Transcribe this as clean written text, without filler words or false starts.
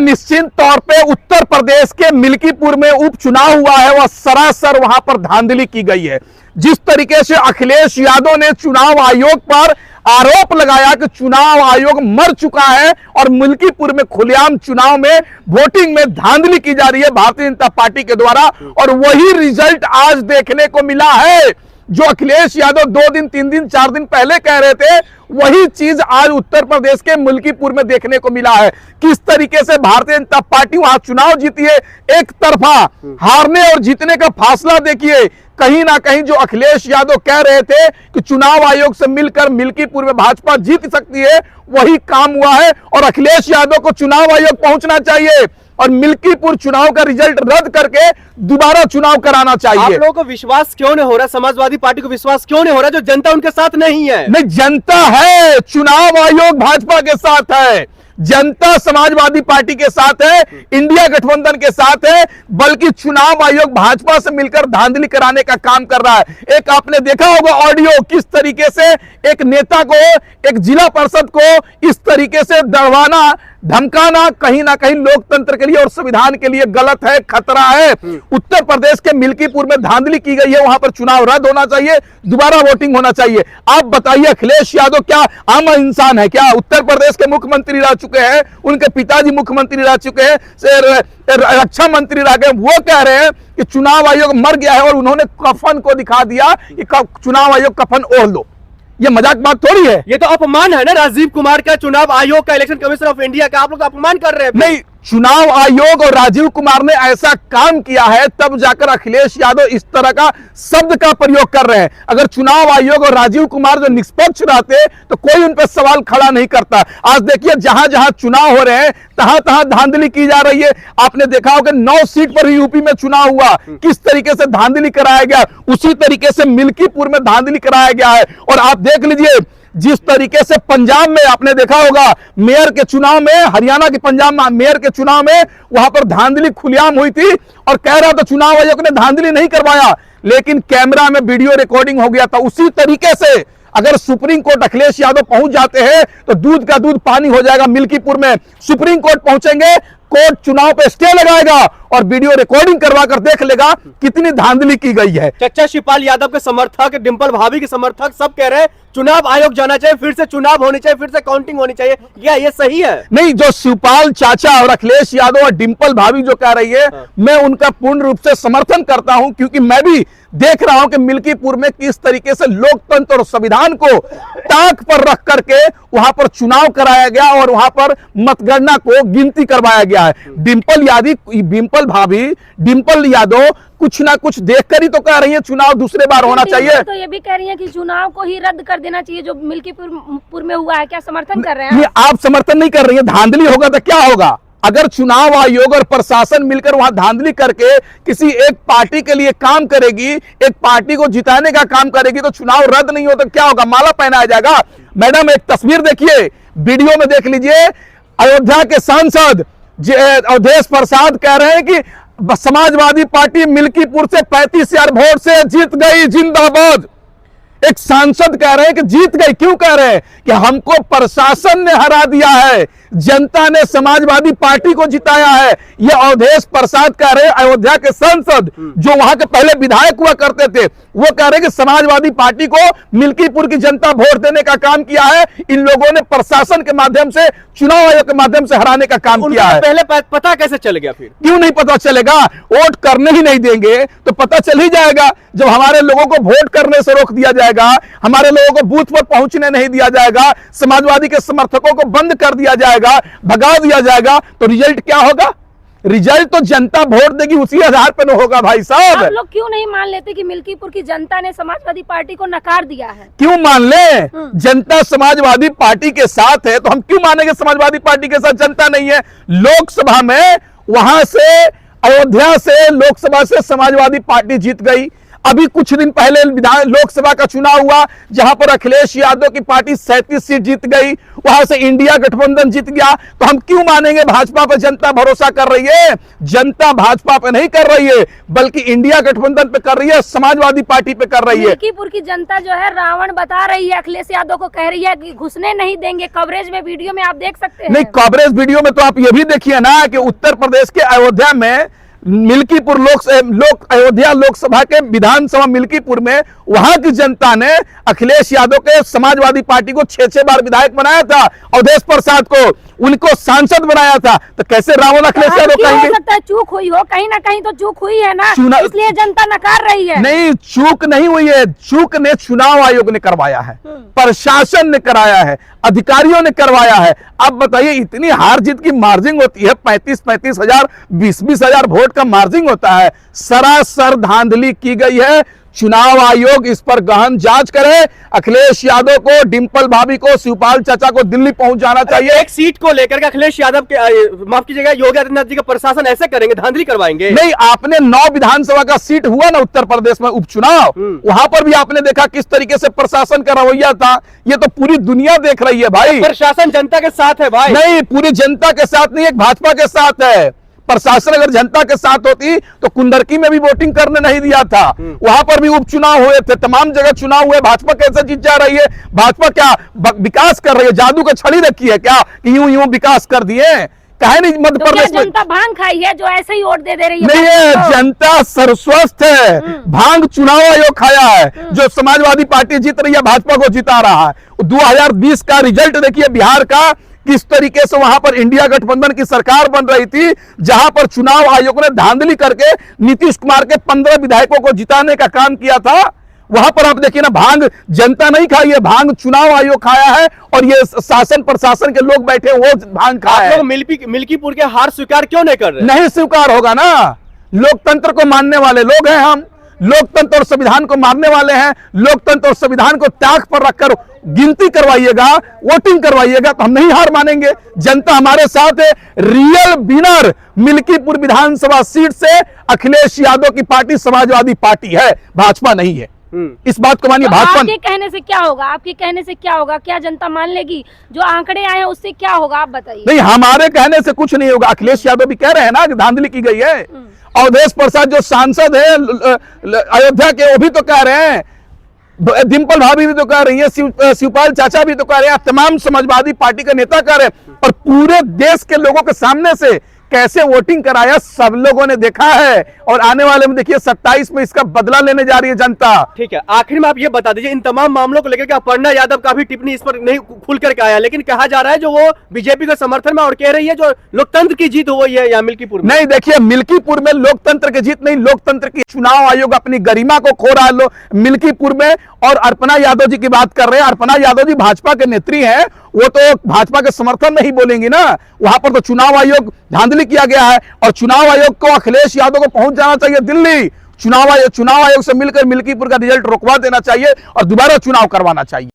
निश्चित तौर पे उत्तर प्रदेश के मिल्कीपुर में उपचुनाव हुआ है, वह सरासर वहां पर धांधली की गई है। जिस तरीके से अखिलेश यादव ने चुनाव आयोग पर आरोप लगाया कि चुनाव आयोग मर चुका है और मिल्कीपुर में खुलेआम चुनाव में वोटिंग में धांधली की जा रही है भारतीय जनता पार्टी के द्वारा, और वही रिजल्ट आज देखने को मिला है। जो अखिलेश यादव 2 दिन 3 दिन 4 दिन पहले कह रहे थे, वही चीज आज उत्तर प्रदेश के मिल्कीपुर में देखने को मिला है। किस तरीके से भारतीय जनता पार्टी वहां चुनाव जीती है, एक तरफा हारने और जीतने का फासला देखिए। कहीं ना कहीं जो अखिलेश यादव कह रहे थे कि चुनाव आयोग से मिलकर मिल्कीपुर में भाजपा जीत सकती है, वही काम हुआ है। और अखिलेश यादव को चुनाव आयोग पहुंचना चाहिए और मिल्कीपुर चुनाव का रिजल्ट रद्द करके दोबारा चुनाव कराना चाहिए। आप लोगों को विश्वास क्यों नहीं हो रहा, समाजवादी पार्टी को विश्वास क्यों नहीं हो रहा, जो जनता उनके साथ नहीं है? नहीं, जनता है, चुनाव आयोग भाजपा के साथ है, जनता समाजवादी पार्टी के साथ है, इंडिया गठबंधन के साथ है, बल्कि चुनाव आयोग भाजपा से मिलकर धांधली कराने का काम कर रहा है। एक आपने देखा होगा ऑडियो, किस तरीके से एक नेता को, एक जिला परिषद को इस तरीके से डरवाना धमकाना कहीं ना कहीं लोकतंत्र के लिए और संविधान के लिए गलत है, खतरा है। उत्तर प्रदेश के मिल्कीपुर में धांधली की गई है, वहां पर चुनाव रद्द होना चाहिए, दोबारा वोटिंग होना चाहिए। आप बताइए, अखिलेश यादव क्या आम इंसान है क्या? उत्तर प्रदेश के मुख्यमंत्री रह चुके हैं, उनके पिताजी मुख्यमंत्री रह चुके हैं, रक्षा मंत्री रह गए। वो कह रहे हैं कि चुनाव आयोग मर गया है और उन्होंने कफन को दिखा दिया कि चुनाव आयोग कफन ओढ़ लो। ये मजाक बात थोड़ी है, ये तो अपमान है ना राजीव कुमार का, चुनाव आयोग का, इलेक्शन कमीशन ऑफ इंडिया का। आप लोग अपमान कर रहे हैं। नहीं, चुनाव आयोग और राजीव कुमार ने ऐसा काम किया है, तब जाकर अखिलेश यादव इस तरह का शब्द का प्रयोग कर रहे हैं। अगर चुनाव आयोग और राजीव कुमार जो निष्पक्ष रहते तो कोई उन पर सवाल खड़ा नहीं करता। आज देखिए, जहां जहां चुनाव हो रहे हैं तहां तहां धांधली की जा रही है। आपने देखा होगा 9 सीट पर यूपी में चुनाव हुआ, किस तरीके से धांधली कराया गया, उसी तरीके से मिल्कीपुर में धांधली कराया गया है। और आप देख लीजिए, जिस तरीके से पंजाब में आपने देखा होगा मेयर के चुनाव में, हरियाणा के पंजाब में मेयर के चुनाव में वहां पर धांधली खुलेआम हुई थी और कह रहा था चुनाव आयोग ने धांधली नहीं करवाया, लेकिन कैमरा में वीडियो रिकॉर्डिंग हो गया था। उसी तरीके से अगर सुप्रीम कोर्ट अखिलेश यादव पहुंच जाते हैं तो दूध का दूध पानी हो जाएगा मिल्कीपुर में। सुप्रीम कोर्ट पहुंचेंगे, कोर्ट चुनाव पे स्टे लगाएगा और वीडियो रिकॉर्डिंग करवा कर देख लेगा कितनी धांधली की गई है। चचा शिवपाल यादव के समर्थक, डिंपल भाभी के समर्थक सब कह रहे हैं चुनाव आयोग जाना चाहिए, फिर से चुनाव होनी चाहिए, फिर से काउंटिंग होनी चाहिए। क्या ये सही है? नहीं, जो शिवपाल चाचा और अखिलेश यादव और डिंपल भाभी जो कह रही है, मैं उनका पूर्ण रूप से समर्थन करता हूं, क्योंकि मैं भी देख रहा हूं कि मिल्कीपुर में किस तरीके से लोकतंत्र और संविधान को ताक पर रख करके वहां पर चुनाव कराया गया और वहां पर मतगणना को गिनती करवाया गया है। डिंपल भाभी, डिंपल यादव कुछ ना कुछ देखकर ही तो कह रही है चुनाव दूसरे बार होना चाहिए। तो ये भी कह रही है कि चुनाव को ही रद्द कर देना चाहिए जो मिल्कीपुर में हुआ है। क्या समर्थन कर रहे हैं? ये आप समर्थन नहीं कर रही है। धांधली होगा तो क्या होगा? अगर चुनाव आयोग और प्रशासन मिलकर वहां धांधली करके किसी एक पार्टी के लिए काम करेगी, एक पार्टी को जिताने का काम करेगी, तो चुनाव रद्द नहीं हो तो क्या होगा? माला पहनाया जाएगा। मैडम, एक तस्वीर देखिए, वीडियो में देख लीजिए। अयोध्या के सांसद अवधेश प्रसाद कह रहे हैं कि समाजवादी पार्टी मिल्कीपुर से 35,000 वोट से जीत गई, जिंदाबाद। एक सांसद कह रहे हैं कि जीत गई। क्यों कह रहे हैं? कि हमको प्रशासन ने हरा दिया है, जनता ने समाजवादी पार्टी को जिताया है। यह अवधेश प्रसाद कह रहे हैं, अयोध्या के सांसद जो वहां के पहले विधायक हुआ करते थे, वो कह रहे हैं कि समाजवादी पार्टी को मिल्कीपुर की जनता वोट देने का काम किया है। इन लोगों ने प्रशासन के माध्यम से, चुनाव आयोग के माध्यम से हराने का काम किया है। पहले पता कैसे चल गया? फिर क्यों नहीं पता चलेगा? वोट करने ही नहीं देंगे तो पता चल ही जाएगा। जब हमारे लोगों को वोट करने से रोक दिया जाएगा, हमारे लोगों को बूथ पर पहुंचने नहीं दिया जाएगा, समाजवादी के समर्थकों को बंद कर दिया जाएगा, भगा दिया जाएगा, तो रिजल्ट क्या होगा? रिजल्ट तो जनता वोट देगी, उसी आधार पर होगा भाई साहब। आप लोग क्यों नहीं मान लेते कि मिल्कीपुर की जनता ने समाजवादी पार्टी को नकार दिया है? क्यों मान ले? जनता समाजवादी पार्टी के साथ है तो हम क्यों मानेंगे समाजवादी पार्टी के साथ जनता नहीं है? लोकसभा में वहां से, अयोध्या से लोकसभा से समाजवादी पार्टी जीत गई। अभी कुछ दिन पहले विधान लोकसभा का चुनाव हुआ जहां पर अखिलेश यादव की पार्टी 37 सीट जीत गई, वहां से इंडिया गठबंधन जीत गया। तो हम क्यों मानेंगे भाजपा पर जनता भरोसा कर रही है? जनता भाजपा पे नहीं कर रही है, बल्कि इंडिया गठबंधन पे कर रही है, समाजवादी पार्टी पे कर रही है। मिल्कीपुर की जनता जो है रावण बता रही है, अखिलेश यादव को कह रही है कि घुसने नहीं देंगे। कवरेज में, वीडियो में आप देख सकते हैं। नहीं, कवरेज वीडियो में तो आप ये भी देखिए ना कि उत्तर प्रदेश के अयोध्या में मिल्कीपुर अयोध्या लोकसभा के विधानसभा मिल्कीपुर में वहां की जनता ने अखिलेश यादव के समाजवादी पार्टी को 6 बार विधायक बनाया था, अवधेश प्रसाद को उनको सांसद बनाया था। तो कैसे रावण अखिलेश यादव कहेंगे? हो सकता है चूक हुई हो, कहीं ना कहीं तो चूक हुई है ना, इसलिए जनता नकार रही है। नहीं, चूक नहीं हुई है। चूक ने चुनाव आयोग ने करवाया है, प्रशासन ने कराया है, अधिकारियों ने करवाया है। अब बताइए, इतनी हार जीत की मार्जिन होती है, 35-35 हजार, 20-20 हजार वोट का मार्जिन होता है। सरासर धांधली की गई है। चुनाव आयोग इस पर गहन जांच करे। अखिलेश यादव को, डिंपल भाभी को, शिवपाल चाचा को दिल्ली पहुंच जाना चाहिए। एक सीट को लेकर के अखिलेश यादव के, माफ कीजिएगा, योगी आदित्यनाथ जी का प्रशासन ऐसे करेंगे, धांधली करवाएंगे? नहीं, आपने 9 विधानसभा का सीट हुआ ना उत्तर प्रदेश में उपचुनाव, वहां पर भी आपने देखा किस तरीके से प्रशासन का रवैया था। ये तो पूरी दुनिया देख रही है भाई। प्रशासन जनता के साथ है भाई। नहीं, पूरी जनता के साथ नहीं, एक भाजपा के साथ है। प्रशासन अगर जनता के साथ होती तो कुंदरकी में भी वोटिंग करने नहीं दिया था। वहां पर भी उपचुनाव हुए थे, तमाम जगह चुनाव हुए। भाजपा कैसे जीत जा रही है? भाजपा क्या विकास कर रही है? जादू का छड़ी रखी है क्या कि यूं यूं विकास कर दिए? काहे नहीं मध्य तो प्रदेश में? जनता भांग खाई है जो ऐसे ही वोट दे रही है? नहीं है, जनता सर्वस्वस्थ है। भांग चुनाव आयोग खाया है। जो समाजवादी पार्टी जीत रही है, भाजपा को जिता रहा है। 2020 का रिजल्ट देखिए बिहार का, किस तरीके से वहां पर इंडिया गठबंधन की सरकार बन रही थी, जहां पर चुनाव आयोग ने धांधली करके नीतीश कुमार के 15 विधायकों को जिताने का काम किया था। वहां पर आप देखिए ना, भांग जनता नहीं खाई है, भांग चुनाव आयोग खाया है। और ये शासन प्रशासन के लोग बैठे वो भांग खाए। लोग मिल्कीपुर के हार स्वीकार क्यों नहीं कर रहे? नहीं स्वीकार होगा ना। लोकतंत्र को मानने वाले लोग हैं हम। लोकतंत्र और संविधान को मानने वाले हैं। लोकतंत्र और संविधान को त्याग पर रखकर गिनती करवाइएगा, वोटिंग करवाइएगा तो हम नहीं हार मानेंगे। जनता हमारे साथ है। रियल विनर मिल्कीपुर विधानसभा सीट से अखिलेश यादव की पार्टी समाजवादी पार्टी है, भाजपा नहीं है। इस बात को मानिए। तो भाजपा आपके कहने से क्या होगा? आपके कहने से क्या होगा? क्या जनता मान लेगी? जो आंकड़े आए हैं उससे क्या होगा, आप बताइए। नहीं, हमारे कहने से कुछ नहीं होगा। अखिलेश यादव भी कह रहे हैं ना कि धांधली की गई है। अवधेश प्रसाद जो सांसद है अयोध्या के, वो भी तो कह रहे हैं। डिंपल भाभी भी तो कह रही है, शिवपाल चाचा भी तो कह रहे हैं, तमाम समाजवादी पार्टी के नेता कह रहे हैं। और पूरे देश के लोगों के सामने से कैसे वोटिंग कराया सब लोगों ने देखा है। और आने वाले में देखिए 27 में इसका बदला लेने जा रही है जनता। ठीक है, आखिर में आप ये बता दीजिए, इन तमाम मामलों को लेकर के अपर्णा यादव का भी टिप्पणी इस पर नहीं खुल करके आया, लेकिन कहा जा रहा है जो वो बीजेपी के समर्थन में और कह रही है जो लोकतंत्र की जीत हुई है या मिल्कीपुर में। नहीं, देखिए मिल्कीपुर में लोकतंत्र की जीत नहीं, लोकतंत्र की चुनाव आयोग अपनी गरिमा को खो रहा है मिल्कीपुर में। और अर्पणा यादव जी की बात कर रहे हैं। अर्पणा यादव जी भाजपा के नेत्री हैं, वो तो भाजपा के समर्थन में ही बोलेंगी ना। वहां पर तो चुनाव आयोग धांधली किया गया है। और चुनाव आयोग को अखिलेश यादव को पहुंच जाना चाहिए दिल्ली। चुनाव आयोग से मिलकर मिल्कीपुर का रिजल्ट रुकवा देना चाहिए और दोबारा चुनाव करवाना चाहिए।